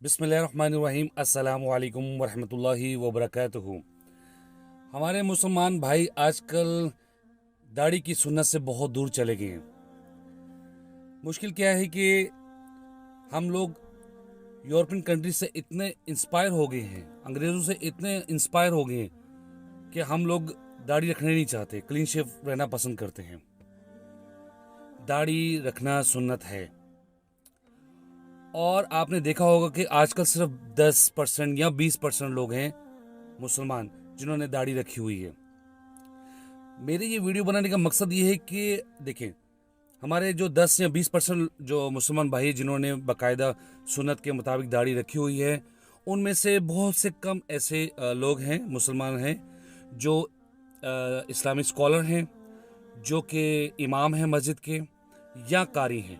बिस्मिल्लाहिर्रहमानिर्रहीम अस्सलामु अलैकुम वरहमतुल्लाहि वबरकातुहू। हमारे मुसलमान भाई आजकल दाढ़ी की सुन्नत से बहुत दूर चले गए हैं। मुश्किल क्या है कि हम लोग यूरोपियन कंट्री से इतने इंस्पायर हो गए हैं, अंग्रेज़ों से इतने इंस्पायर हो गए हैं कि हम लोग दाढ़ी रखना नहीं चाहते, क्लीन शेव रहना पसंद करते हैं। दाढ़ी रखना सुन्नत है और आपने देखा होगा कि आजकल सिर्फ 10% या 20% लोग हैं मुसलमान जिन्होंने दाढ़ी रखी हुई है। मेरे ये वीडियो बनाने का मकसद ये है कि देखें, हमारे जो 10 या 20% जो मुसलमान भाई जिन्होंने बाकायदा सुन्नत के मुताबिक दाढ़ी रखी हुई है, उनमें से बहुत से कम ऐसे लोग हैं, मुसलमान हैं जो इस्लामिक स्कॉलर हैं, जो कि इमाम हैं मस्जिद के या कारी हैं।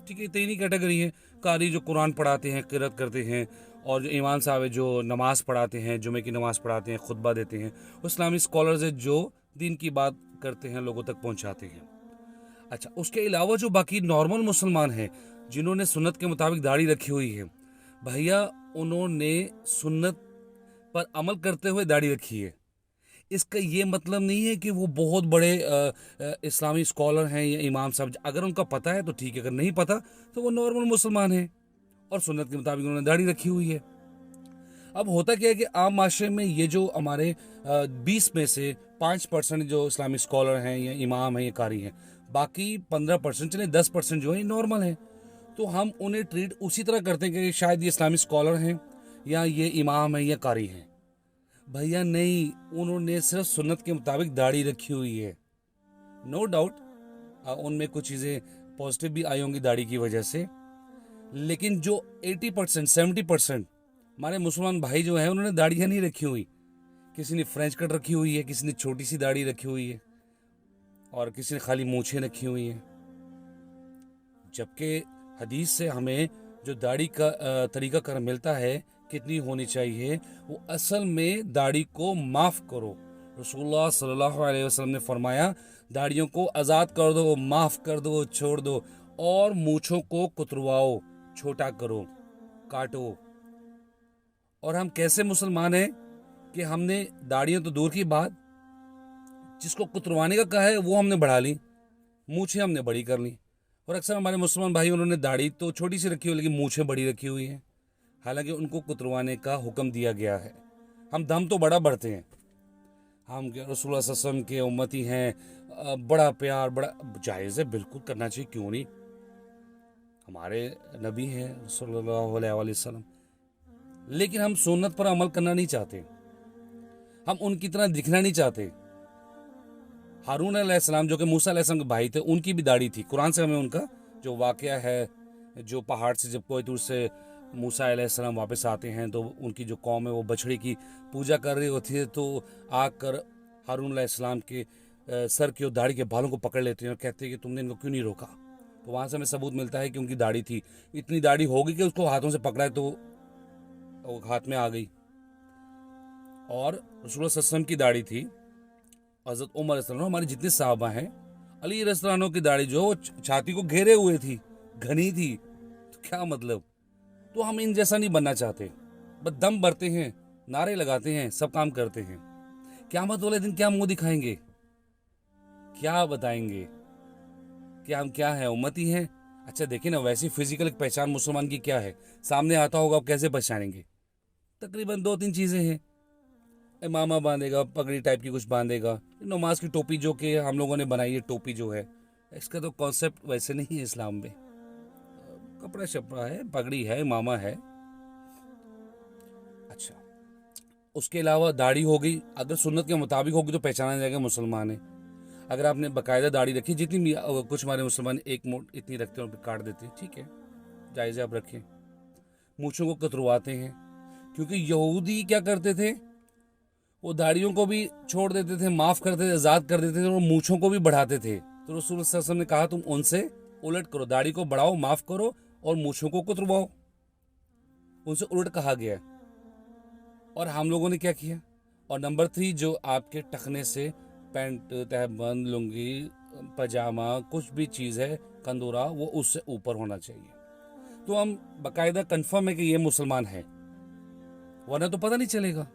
ठीक है, तीन ही कैटेगरी है। कारी जो कुरान पढ़ाते हैं, किरत करते हैं, और जो इमाम साहब है जो नमाज पढ़ाते हैं, जुमे की नमाज पढ़ाते हैं, खुतबा देते हैं। इस्लामिक स्कॉलर्स है जो दीन की बात करते हैं, लोगों तक पहुंचाते हैं। अच्छा, उसके अलावा जो बाकी नॉर्मल मुसलमान हैं जिन्होंने सुन्नत के मुताबिक दाढ़ी रखी हुई है, भैया उन्होंने सुन्नत पर अमल करते हुए दाढ़ी रखी है। इसका ये मतलब नहीं है कि वो बहुत बड़े इस्लामी स्कॉलर हैं या इमाम साहब। अगर उनका पता है तो ठीक है, अगर नहीं पता तो वो नॉर्मल मुसलमान हैं और सुन्नत के मुताबिक उन्होंने दाढ़ी रखी हुई है। अब होता क्या है कि आम माशरे में ये जो हमारे 20 में से 5% जो इस्लामिक स्कॉलर हैं या इमाम हैं या कारी हैं, बाकी 15% चले 10% जो है नॉर्मल हैं। तो हम उन्हें ट्रीट उसी तरह करते हैं कि शायद ये इस्लामिक स्कॉलर हैं या ये इमाम हैं या कारी हैं। भैया नहीं, उन्होंने सिर्फ सुन्नत के मुताबिक दाढ़ी रखी हुई है। नो डाउट उनमें कुछ चीज़ें पॉजिटिव भी आई होंगी दाढ़ी की वजह से, लेकिन जो 80% 70% हमारे मुसलमान भाई जो हैं उन्होंने दाढ़ियाँ नहीं रखी हुई। किसी ने फ्रेंच कट रखी हुई है, किसी ने छोटी सी दाढ़ी रखी हुई है और किसी ने खाली मूछें रखी हुई हैं। जबकि हदीस से हमें जो दाढ़ी का तरीका कर मिलता है कितनी होनी चाहिए, वो असल में दाढ़ी को माफ़ करो। रसूलुल्लाह सल्लल्लाहु अलैहि वसल्लम ने फरमाया, दाढ़ियों को आज़ाद कर दो, माफ़ कर दो, छोड़ दो, और मूछों को कुतरवाओ, छोटा करो, काटो। और हम कैसे मुसलमान हैं कि हमने दाढ़ियाँ तो दूर की बात, जिसको कुतरवाने का कहा है वो हमने बढ़ा ली, मूछें हमने बड़ी कर ली। और अक्सर हमारे मुसलमान भाई उन्होंने दाढ़ी तो छोटी सी रखी हुई लेकिन मूछें बड़ी रखी हुई हैं, हालांकि उनको कुतरवाने का हुक्म दिया गया है। हम दम तो बड़ा बढ़ते हैं, हम रसूलुल्लाह सल्लल्लाहु अलैहि वसल्लम के उम्मती हैं, बड़ा प्यार, बड़ा जायज़ है, बिल्कुल करना चाहिए, क्यों नहीं। हमारे नबी हैं सल्लल्लाहु अलैहि वसल्लम। लेकिन हम सुन्नत पर अमल करना नहीं चाहते, हम उनकी तरह दिखना नहीं चाहते। हारून अलैहिस्सलाम जो कि मूसा अलैहिस्सलाम के भाई थे, उनकी भी दाढ़ी थी। कुरान से हमें उनका जो वाक़या है, जो पहाड़ से जब कोई दूर से मूसा अलैहिस्सलाम वापस आते हैं तो उनकी जो कौम है वो बछड़ी की पूजा कर रही होती है, तो आकर हारून अलैहिस्सलाम के सर की और दाढ़ी के बालों को पकड़ लेते हैं और कहते हैं कि तुमने इनको क्यों नहीं रोका। तो वहाँ से हमें सबूत मिलता है कि उनकी दाढ़ी थी, इतनी दाढ़ी होगी कि उसको हाथों से पकड़ा है तो वो हाथ में आ गई। और रसूलुल्लाह सल्लल्लाहु अलैहि वसल्लम की दाढ़ी थी, हज़रत उमर रज़ियल्लाहु, हमारे जितने साहबा हैं, अली रज़ियल्लाहु की दाढ़ी जो छाती को घेरे हुए थी, घनी थी। तो क्या मतलब, तो हम इन जैसा नहीं बनना चाहते। बस दम भरते हैं, नारे लगाते हैं, सब काम करते हैं। क़यामत वाले दिन क्या मुंह दिखाएंगे, क्या बताएंगे कि हम क्या है, उम्मती हैं। अच्छा देखिए ना, वैसी फिजिकल पहचान मुसलमान की क्या है, सामने आता होगा, आप कैसे पहचानेंगे। तकरीबन 2-3 चीज़ें हैं। इमामा बांधेगा, पगड़ी टाइप की कुछ बांधेगा, नमाज की टोपी जो कि हम लोगों ने बनाई है, टोपी जो है, इसका तो कॉन्सेप्ट वैसे नहीं है इस्लाम में। कपड़ा शपड़ा है, पगड़ी है, इमामा है। अच्छा, उसके अलावा दाढ़ी हो गई, अगर सुन्नत के मुताबिक होगी तो पहचाना जाएगा मुसलमान है। अगर आपने बाकायदा दाढ़ी रखी, जितनी भी कुछ हमारे मुसलमान एक मोट इतनी रखते हैं और फिर काट देते हैं, ठीक है, जायज़ है, आप रखें। मूँछों को कतरवाते हैं, क्योंकि यहूदी क्या करते थे, वो दाढ़ियों को भी छोड़ देते थे, माफ़ करते थे, आज़ाद कर देते थे, और मूँछों को भी बढ़ाते थे। तो रसूल सल्लल्लाहु अलैहि वसल्लम ने कहा तुम उनसे उलट करो, दाढ़ी को बढ़ाओ, माफ़ करो, और मूँछों को कुतरवाओ। उनसे उलट कहा गया है। और हम लोगों ने क्या किया। और नंबर 3, जो आपके टखने से पैंट, तहबंद, लुंगी, पजामा, कुछ भी चीज़ है, कंदूरा, वो उससे ऊपर होना चाहिए। तो हम बाकायदा कंफर्म है कि ये मुसलमान है, वरना तो पता नहीं चलेगा।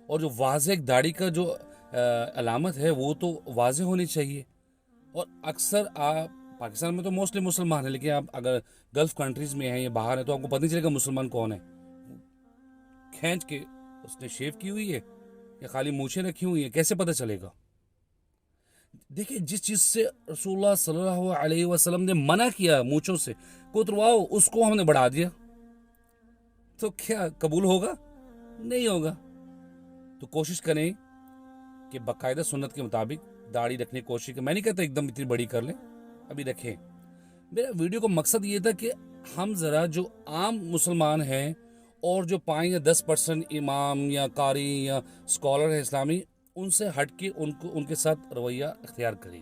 और जो वाज़ेह दाढ़ी का जो अलामत है वो तो वाज़ेह होनी चाहिए। और अक्सर आप पाकिस्तान में तो मोस्टली मुसलमान है, लेकिन आप अगर गल्फ कंट्रीज में हैं या बाहर है तो आपको पता नहीं चलेगा मुसलमान कौन है। खींच के उसने शेव की हुई है या खाली मूछें रखी हुई है, कैसे पता चलेगा? देखिए, जिस चीज से रसूलुल्लाह सल्लल्लाहु अलैहि वसल्लम ने मना किया मूछों से कुतरवाओ, उसको हमने बढ़ा दिया, तो क्या कबूल होगा? नहीं होगा। तो कोशिश करें कि बाकायदा सुन्नत के मुताबिक दाढ़ी रखने की कोशिश करें। मैं नहीं कहता एकदम इतनी बड़ी कर लें, अभी रखें। मेरा वीडियो का मकसद ये था कि हम ज़रा जो आम मुसलमान हैं और जो 5 या 10% इमाम या कारी या स्कॉलर है इस्लामी, उनसे हट के उनको उनके साथ रवैया इख्तियार करें।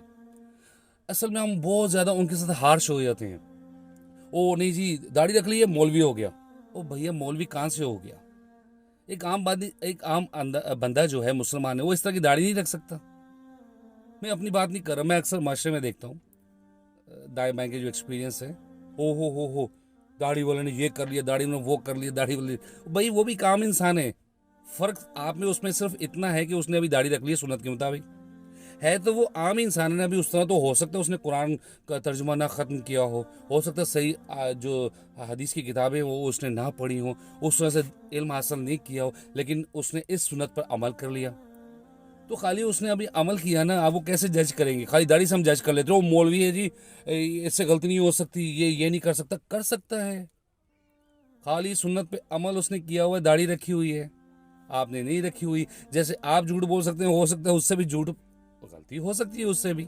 असल में हम बहुत ज़्यादा उनके साथ हार्श हो जाते हैं। ओ नहीं जी, दाढ़ी रख ली है मौलवी हो गया। ओ भैया, मौलवी कहाँ से हो गया? एक आम बंदा जो है मुसलमान है, वो इस तरह की दाढ़ी नहीं रख सकता। मैं अपनी बात नहीं कर रहा, मैं अक्सर माशरे में देखता हूँ दाएं बाएं के जो एक्सपीरियंस है, हो दाढ़ी वाले ने ये कर लिया, दाढ़ी ने वो कर लिया, दाढ़ी वाले, भाई वो भी काम इंसान है। फर्क आप में उसमें सिर्फ इतना है कि उसने अभी दाढ़ी रख ली है सुन्नत के मुताबिक, है तो वो आम इंसान है। अभी उस तरह तो हो सकता है उसने कुरान का तर्जुमा ना ख़त्म किया हो सकता है सही जो हदीस की किताबें वो उसने ना पढ़ी हो, उस तरह से इल्म हासिल नहीं किया हो, लेकिन उसने इस सुन्नत पर अमल कर लिया। तो खाली उसने अभी अमल किया ना, आप वो कैसे जज करेंगे? खाली दाढ़ी से हम जज कर लेते हो, मौलवी है जी, इससे गलती नहीं हो सकती, ये नहीं कर सकता। कर सकता है, खाली सुन्नत पे अमल उसने किया हुआ है, दाढ़ी रखी हुई है, आपने नहीं रखी हुई। जैसे आप झूठ बोल सकते हैं, हो सकता है उससे भी झूठ गलती हो सकती है उससे भी।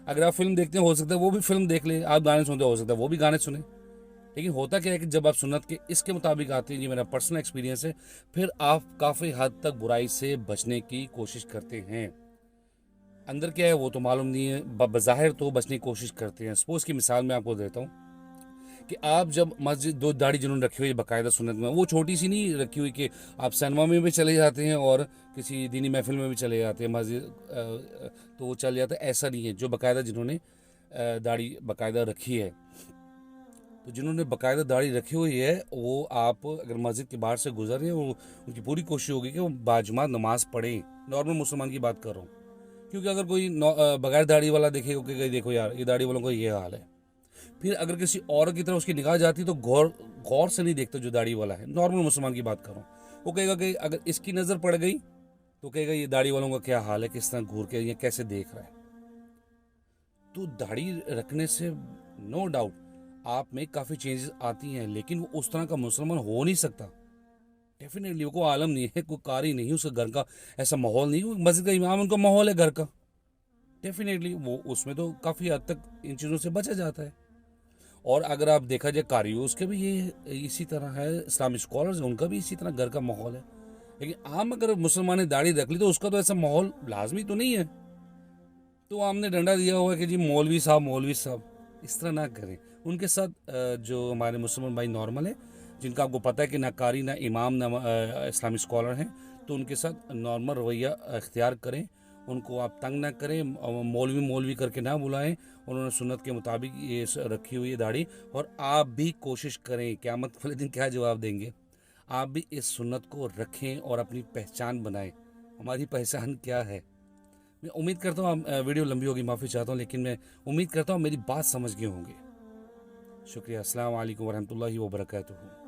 अगर आप फिल्म देखते हैं, हो सकता है वो भी फिल्म देख ले। आप गाने सुनते हो सकता है वो भी गाने सुने। लेकिन होता क्या है कि जब आप सुन्नत के इसके मुताबिक आते हैं, ये मेरा पर्सनल एक्सपीरियंस है, फिर आप काफ़ी हद तक बुराई से बचने की कोशिश करते हैं। अंदर क्या है वो तो मालूम नहीं है, बज़ाहिर तो बचने की कोशिश करते हैं। सपोज की मिसाल मैं आपको देता हूँ कि आप जब मस्जिद, दो दाढ़ी जिन्होंने रखी हुई है बाकायदा सुन्नत में, वो छोटी सी नहीं रखी हुई कि आप सिनेमा में भी चले जाते हैं और किसी दीनी महफिल में भी चले जाते हैं, मस्जिद तो वो चल जाता है, ऐसा नहीं है। जो बाकायदा जिन्होंने दाढ़ी बाकायदा रखी है, तो जिन्होंने बाकायदा दाढ़ी रखी हुई है, वो आप अगर मस्जिद के बाहर से गुजर रहे हैं, वो उनकी पूरी कोशिश होगी कि वो बाजमात नमाज पढ़ें। नॉर्मल मुसलमान की बात कर रहा हूँ, क्योंकि अगर कोई बगैर दाढ़ी वाला देखेगा कि देखो यार ये दाढ़ी वालों का ये हाल है, फिर अगर किसी और की तरफ उसकी निगाह जाती तो गौर से नहीं देखता। जो दाढ़ी वाला है, नॉर्मल मुसलमान की बात कर रहा हूँ, वो कहेगा कि अगर इसकी नज़र पड़ गई तो कहेगा ये दाढ़ी वालों का क्या हाल है, किस तरह घूर के ये कैसे देख रहा है। तो दाढ़ी रखने से नो डाउट आप में काफ़ी चेंजेस आती हैं, लेकिन वो उस तरह का मुसलमान हो नहीं सकता। डेफिनेटली वो आलम नहीं है, कोई कारी नहीं है, उसका घर का ऐसा माहौल नहीं है, मस्जिद का इमाम उनका माहौल है घर का। डेफिनेटली वो उसमें तो काफ़ी हद तक इन चीज़ों से बचा जाता है। और अगर आप देखा जाए कारियों के भी ये इसी तरह है, इस्लामिक स्कॉलर्स उनका भी इसी तरह घर का माहौल है। लेकिन आम अगर मुसलमान ने दाढ़ी रख ली तो उसका तो ऐसा माहौल लाजमी तो नहीं है। तो हमने डंडा दिया हुआ है कि जी मौलवी साहब इस तरह ना करें। उनके साथ जो हमारे मुसलमान भाई नॉर्मल है, जिनका आपको पता है कि ना कारी ना इमाम ना इस्लामिक स्कॉलर हैं, तो उनके साथ नॉर्मल रवैया इख्तियार करें। उनको आप तंग ना करें, मौलवी करके ना बुलाएं। उन्होंने सुन्नत के मुताबिक ये रखी हुई है दाढ़ी। और आप भी कोशिश करें, क़यामत वाले दिन क्या जवाब देंगे, आप भी इस सुन्नत को रखें और अपनी पहचान बनाएं। हमारी पहचान क्या है? मैं उम्मीद करता हूँ, वीडियो लंबी होगी, माफ़ी चाहता हूँ, लेकिन मैं उम्मीद करता हूँ मेरी बात समझ गए होंगे। शुक्रिया। अस्सलाम वालेकुम वरहमतुल्लाहि वबरकातुहू।